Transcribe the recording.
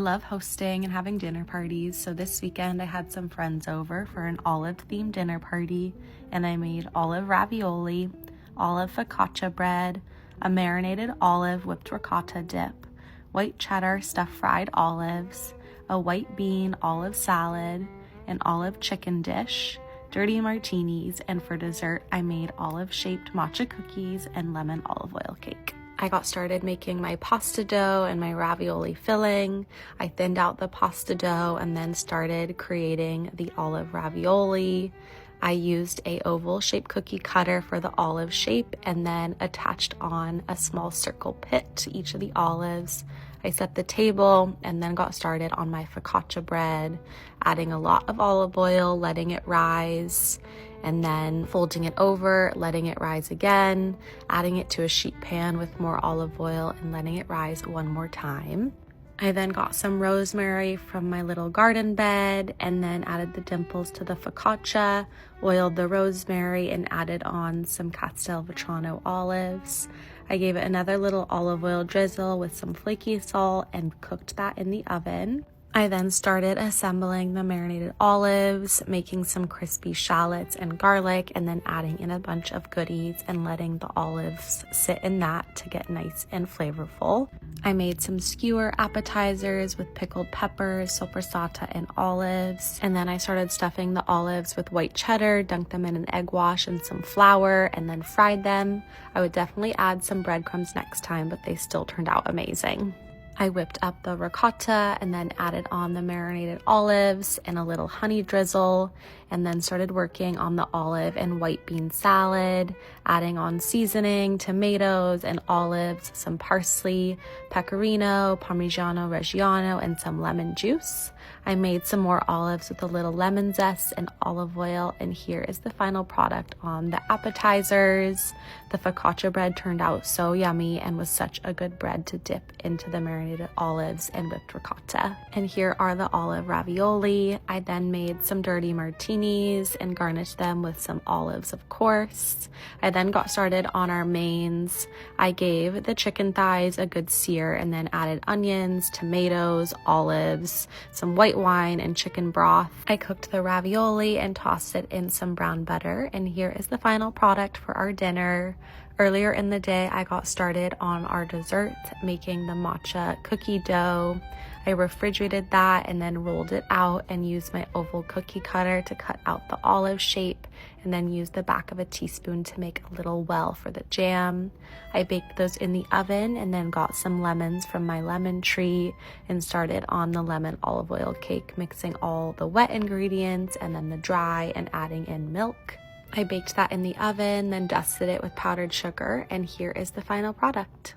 I love hosting and having dinner parties, so this weekend I had some friends over for an olive-themed dinner party, and I made olive ravioli, olive focaccia bread, a marinated olive whipped ricotta dip, white cheddar stuffed fried olives, a white bean olive salad, an olive chicken dish, dirty martinis, and for dessert I made olive-shaped matcha cookies and lemon olive oil cake. I got started making my pasta dough and my ravioli filling. I thinned out the pasta dough and then started creating the olive ravioli. I used a oval shaped cookie cutter for the olive shape and then attached on a small circle pit to each of the olives. I set the table and then got started on my focaccia bread, adding a lot of olive oil, letting it rise, and then folding it over, letting it rise again, adding it to a sheet pan with more olive oil and letting it rise one more time. I then got some rosemary from my little garden bed and then added the dimples to the focaccia, oiled the rosemary, and added on some Castelvetrano olives. I gave it another little olive oil drizzle with some flaky salt and cooked that in the oven. I then started assembling the marinated olives, making some crispy shallots and garlic, and then adding in a bunch of goodies and letting the olives sit in that to get nice and flavorful. I made some skewer appetizers with pickled peppers, soppressata, and olives. And then I started stuffing the olives with white cheddar, dunked them in an egg wash and some flour, and then fried them. I would definitely add some breadcrumbs next time, but they still turned out amazing. I whipped up the ricotta and then added on the marinated olives and a little honey drizzle, and then started working on the olive and white bean salad, adding on seasoning, tomatoes and olives, some parsley, pecorino, parmigiano reggiano, and some lemon juice. I made some more olives with a little lemon zest and olive oil, and here is the final product on the appetizers. The focaccia bread turned out so yummy and was such a good bread to dip into the marinated olives and whipped ricotta. And here are the olive ravioli. I then made some dirty martinis and garnished them with some olives, of course. I then got started on our mains. I gave the chicken thighs a good sear and then added onions, tomatoes, olives, some white wine, and chicken broth. I cooked the ravioli and tossed it in some brown butter, and here is the final product for our dinner. Earlier in the day, I got started on our dessert, making the matcha cookie dough. I refrigerated that and then rolled it out and used my oval cookie cutter to cut out the olive shape, and then used the back of a teaspoon to make a little well for the jam. I baked those in the oven and then got some lemons from my lemon tree and started on the lemon olive oil cake, mixing all the wet ingredients and then the dry and adding in milk. I baked that in the oven, then dusted it with powdered sugar, and here is the final product.